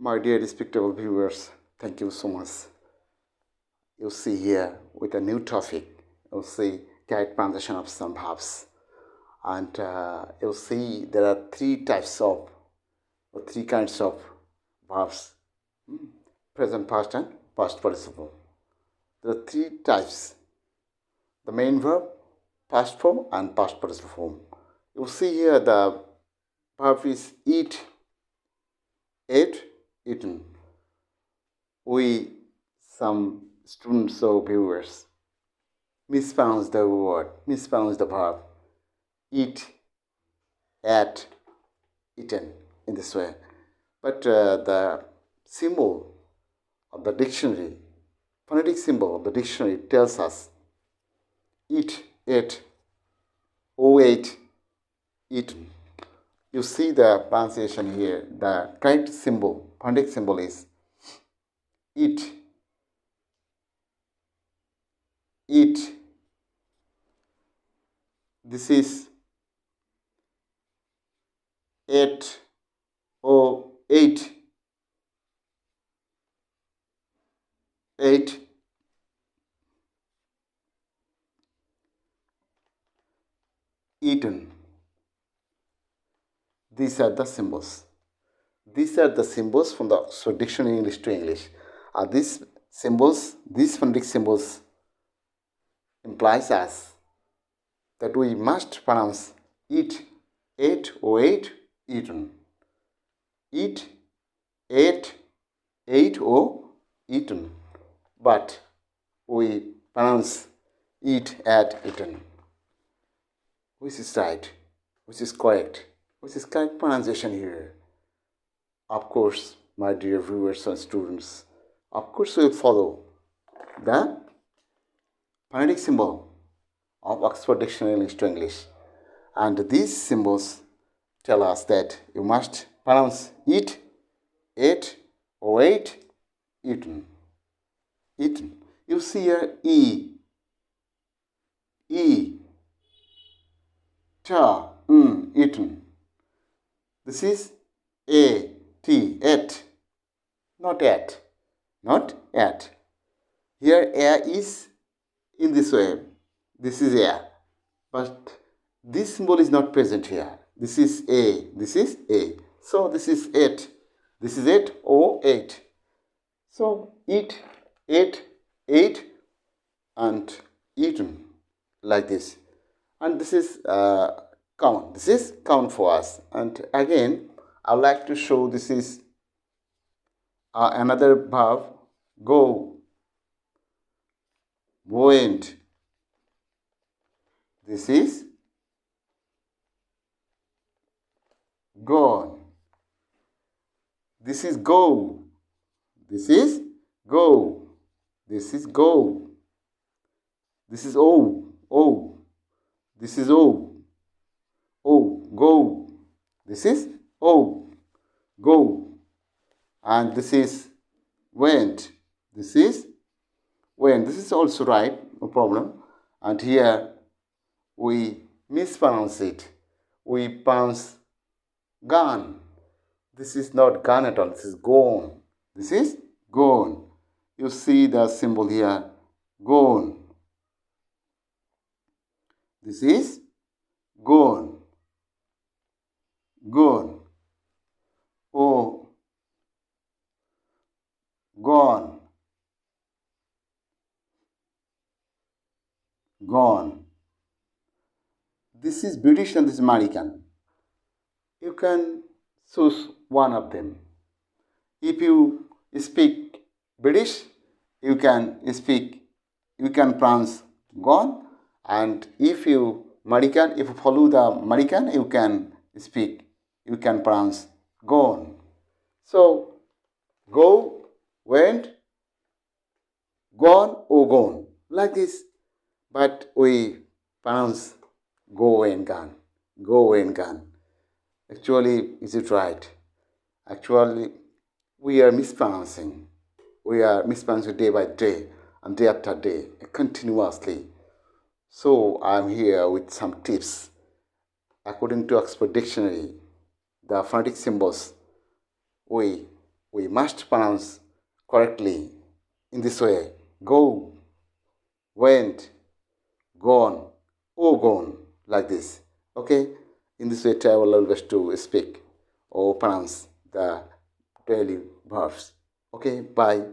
My dear respectable viewers, thank you so much. You see here with a new topic, you'll see correct pronunciation of some verbs. And you'll see there are three kinds of verbs: present past and past participle. There are three types: the main verb, past form, and past participle form. You see here the verb is eat, ate, eaten. We, some students or viewers, mispronounce the verb eat, ate, eaten in this way. But the symbol of the dictionary, phonetic symbol of the dictionary tells us eat, ate, ate, eaten. You see the pronunciation here. The correct symbol, phonetic symbol is eat, eat. This is ate, ate, ate, eaten. These are the symbols. These are the symbols from the Oxford Dictionary English to English. These phonetic symbols implies us that we must pronounce eat, ate, ate, eaten. Eat, ate, or eaten. But we pronounce eat, ate, eaten. Which is right? Which is correct? Which is correct pronunciation here? Of course, my dear viewers and students, of course we will follow the phonetic symbol of Oxford Dictionary English to English. And these symbols tell us that you must pronounce eat, ate, ate, eaten. Eaten. You see here E, ta, eaten. This is A, T, ate, not at, not at. Here A is in this way. This is A, but this symbol is not present here. This is A, this is A. So this is ate. This is it, ate. So eat, ate, and eaten, like this. And this is common. This is common for us. And again, I would like to show this is another verb, go, went. This is gone. This is go. This is go. This is go. This is O. This is O. Go. This is O. Go. And this is went. This is went. This is also right, no problem. And here we mispronounce it. We pronounce gone. This is not gone at all. This is gone. This is gone. You see the symbol here, gone. This is gone. Gone. Oh, gone. Gone. This is British and this is American. You can choose one of them. If you speak British, you can pronounce gone, and if you follow the American, you can pronounce gone. So go, went, gone, gone, like this. But we pronounce go and gone. Go and gone. Actually, is it right? Actually, we are mispronouncing. We are mispronouncing day by day and day after day, continuously. So I'm here with some tips. According to Oxford Dictionary, the phonetic symbols we we must pronounce correctly in this way. Go, went, gone, or gone, like this. Okay? In this way, try our best to speak or pronounce the daily verbs. Okay? Bye.